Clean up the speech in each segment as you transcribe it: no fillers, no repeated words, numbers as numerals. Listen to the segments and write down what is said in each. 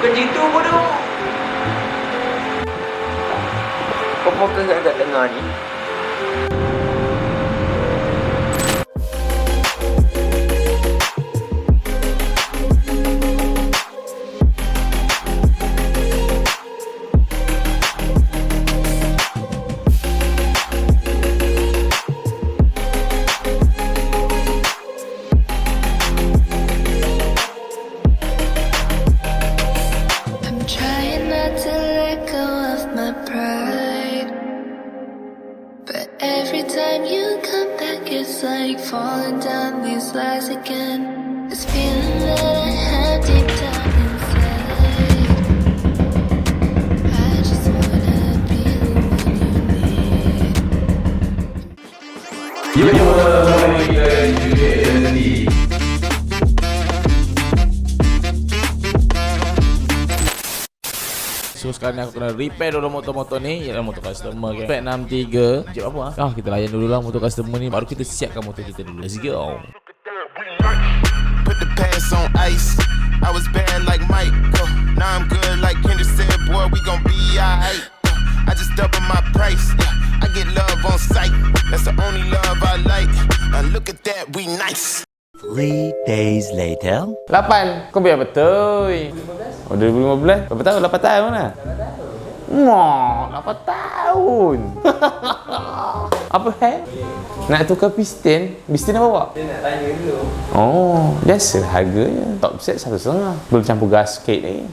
Bukan gitu bodoh. Kau fokus kat tengah ni. Falling down these lies again. This feeling that I have deep down inside. I just wanna be the one you need. So sekarang aku kena repair dulu motor-motor ni. Ialah motor customer kan, Pack 63. Sekejap apa lah, kita layan dulu lah motor customer ni, baru kita siapkan motor kita dulu. Let's go. Put the pants on ice. I was bad like Mike. Now I'm good like Kendrick said, boy, we gon' be alright. I just double my price. I get love on sight. That's the only love I like. Now look at that, we nice. 3 days later. 8, kau biar betul. 2015. Oh 2015? Berapa tahun? 8 tahun lah. 8 tahun. Apa nak tukar piston? Piston apa bawa? Dia nak tanya dulu. Oh, biasa harganya. Top set 1,5. Belum campur gasket ni.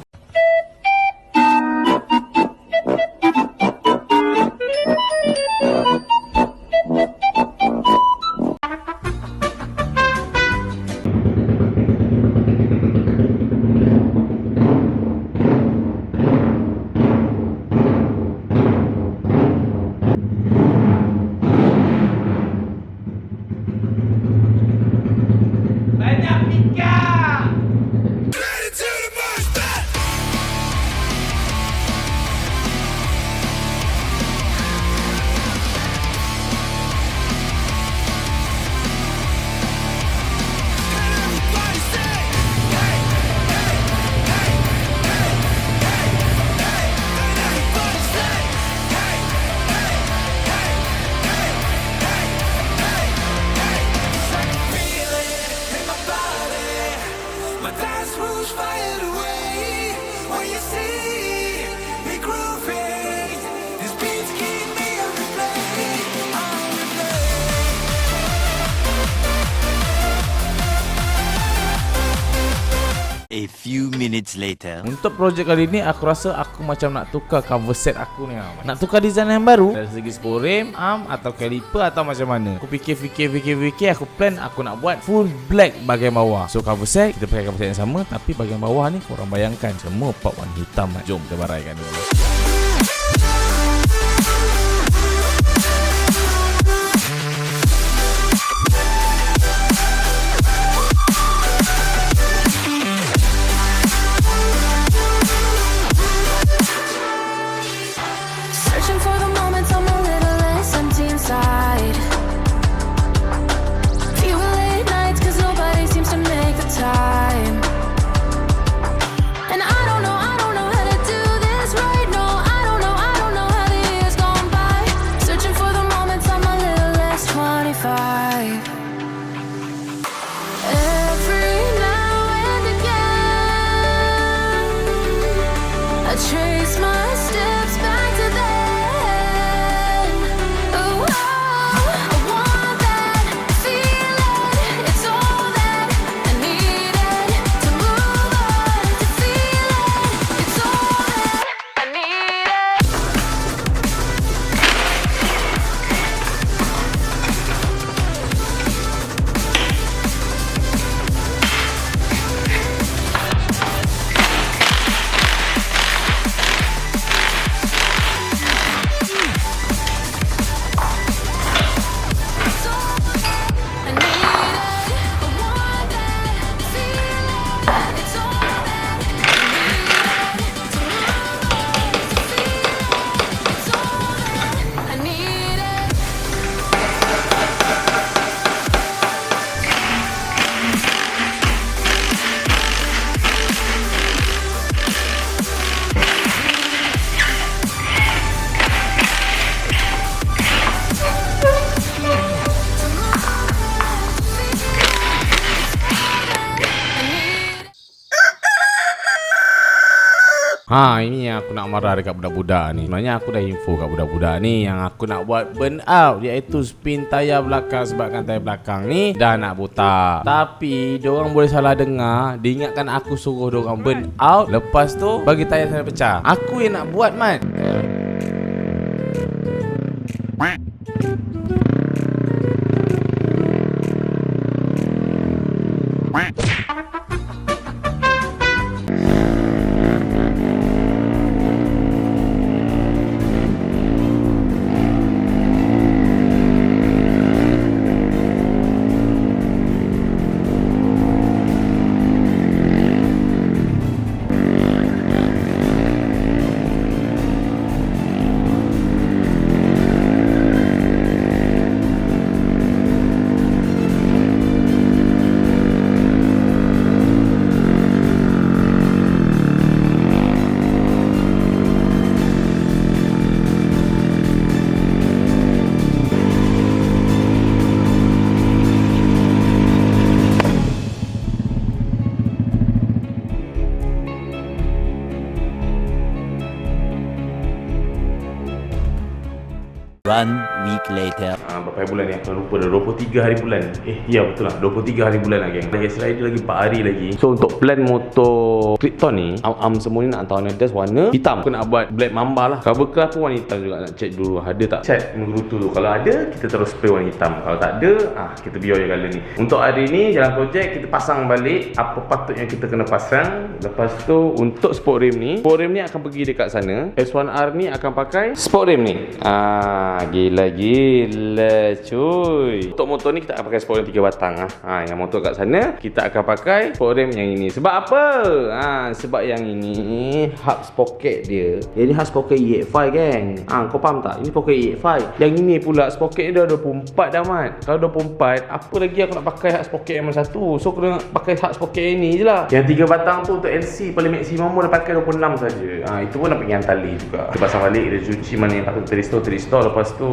A few minutes later. Untuk projek kali ni aku rasa aku macam nak tukar cover set aku ni. Nak tukar design yang baru dari segi spore rim, arm atau caliper atau macam mana. Aku fikir, aku plan aku nak buat full black bahagian bawah. So cover set kita pakai cover set yang sama, tapi bahagian bawah ni korang bayangkan semua part warna hitam. Jom kita baraikan dulu. Ini yang aku nak marah dekat budak-budak ni. Sebenarnya aku dah info kat budak-budak ni yang aku nak buat burn out, iaitu spin tayar belakang sebabkan tayar belakang ni dah nak botak. Tapi diorang boleh salah dengar. Dia ingatkan aku suruh diorang burn out, lepas tu bagi tayar saya pecah. Aku yang nak buat, Mat. One week later. Berapa hari bulan ni? Aku lupa dah. 23 hari bulan. Ya betul lah, 23 hari bulan lah, geng. Lagi selain lagi 4 hari lagi. So untuk plan motor Krypton ni, semua ni nak hantar warna das warna hitam. Aku nak buat black mamba lah. Cover kelas pun warna hitam juga. Nak check dulu ada tak cat menggerutu tu. Kalau ada, kita terus spray warna hitam. Kalau tak ada, kita biar je colour ni. Untuk hari ni jalan projek, kita pasang balik apa patutnya kita kena pasang. Lepas tu untuk sport rim ni akan pergi dekat sana. S1R ni akan pakai sport rim ni. Gila cuy. Untuk motor ni kita akan pakai sport rim 3 batang. Yang motor kat sana kita akan pakai sport rim yang ini. Sebab apa? Sebab yang ini hub sprocket dia. Jadi hub sprocket E85, geng. Kau faham tak? Ini sprocket E85. Yang ini pula sprocket dia dah 24 dah, Mat. Kalau 24, apa lagi aku nak pakai hub sprocket yang mana satu? So kena pakai hub sprocket yang ni je lah. Yang 3 batang tu untuk NC paling maksimum pun dah pakai 26 saja. Itu pun nak pergi tali juga. Kita pasang balik, kita cuci mana yang patut teristore. Lepas tu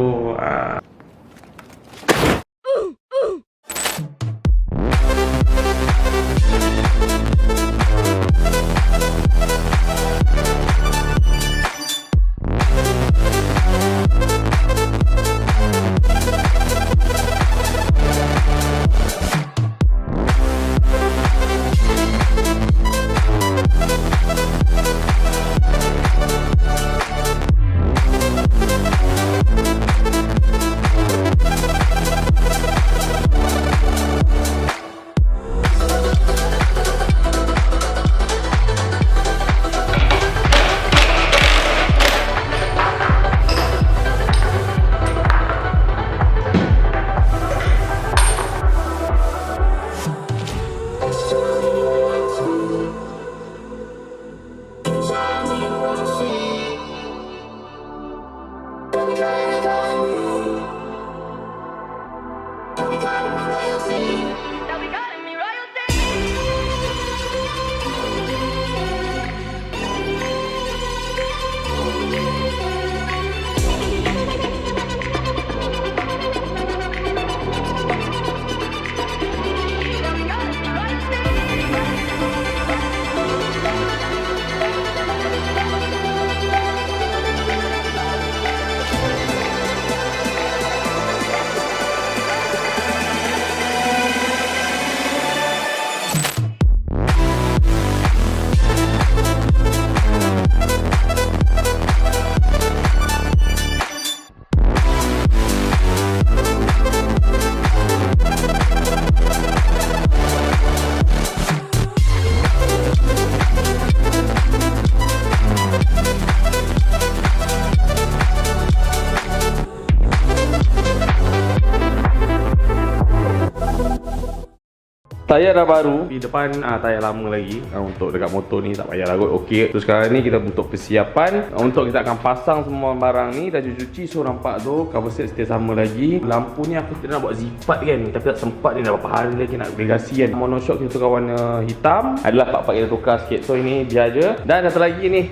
tayar dah baru. Di depan tayar lama lagi. Untuk dekat motor ni tak payah lah kot. Okey. So sekarang ni kita untuk persiapan. Untuk kita akan pasang semua barang ni. Dah cuci. So nampak tu cover set still sama lagi. Lampu ni aku nak buat zipat kan. Tapi tak sempat ni. Dah berapa hari lagi nak delegasi kan. Monoshock kita tukar warna hitam. Adalah part-part kita tukar sikit. So ini biar je. Dan satu lagi ni.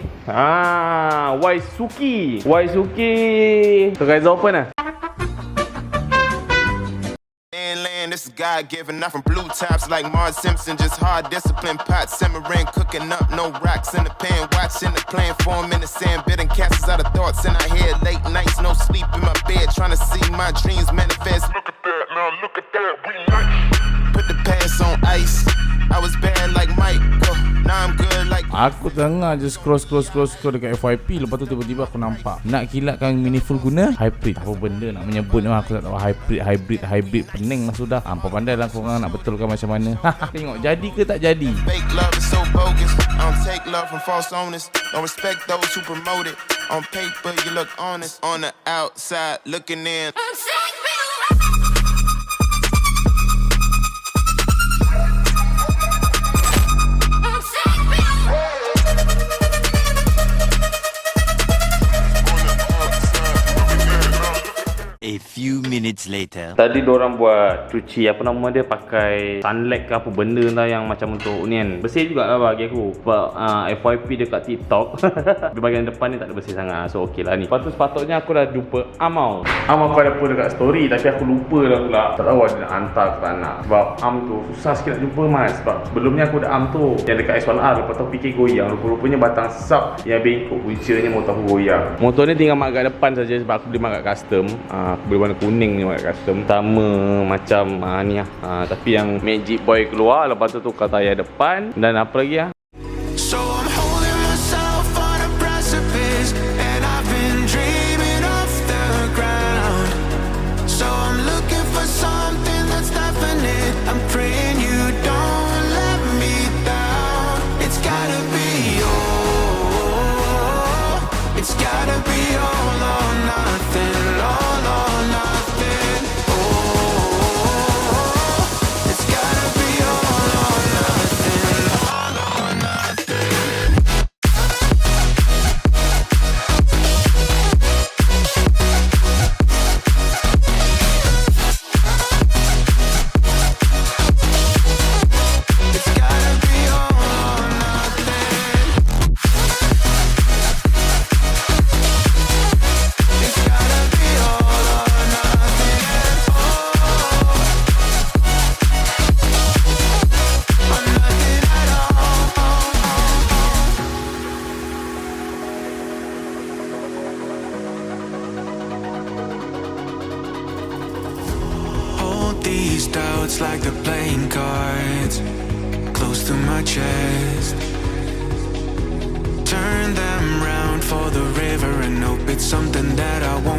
Wazupp. Tukar open lah. This this is God-given. Not from blue tops like Mars Simpson. Just hard discipline, pot simmering, cooking up, no rocks in the pan. Watching the plan form in the sand, bidding castles out of thoughts in our head. Late nights, no sleep in my bed, trying to see my dreams manifest. Look at that, now look at that, we nice. Put the past on ice. I was bad like Mike, now I'm good like. Aku tengah je scroll dekat FYP. Lepas tu tiba-tiba aku nampak nak kilatkan meaningful guna hybrid. Apa benda nak menyebut ni, aku tak tahu. Hybrid pening lah sudah. Apa pandai lah korang nak betulkan macam mana. Tengok jadi ke tak jadi. Fake love is so bogus. I don't take love from false owners. Don't respect those who promote it. On paper you look honest, on the outside looking in. A few minutes later. Tadi diorang buat cuci apa nama dia, pakai sunlight ke apa benda lah yang macam untuk ni kan. Bersih jugalah bagi aku. Sebab FYP dekat TikTok di bahagian depan ni tak ada bersih sangat. So okey lah ni. Lepas tu sepatutnya aku dah jumpa Am aku ada pun dekat story, tapi aku lupa dah pula. Tak tahu ada nak hantar ke tak nak. Sebab Am tu susah sikit nak jumpa mas. Sebab sebelumnya aku ada Am tu yang dekat S1R. Lepas tu fikir goyang. Rupa-rupanya batang sub yang bengkok puncanya motor aku goyang. Motor ni tinggal mat kat depan saja sebab aku beli mat kat custom. Aku beli warna kuning ni mat kat custom. Sama macam ni lah. Tapi yang Magic Boy keluar, lepas tu tukar tayar depan. Dan apa lagi lah. So I'm holding myself on a precipice, and I've been dreaming off the ground. So I'm looking for something that's definite. I'm praying you don't let me down. It's gotta be all. It's gotta be all or nothing. All or nothing. Oh, it's gotta be all or nothing. All or nothing. It's gotta be all or nothing. It's gotta be all or nothing. Oh, or nothing at all. Hold these doubts like they're playing cards, close to my chest. Turn them round for the river and hope it's something that I won't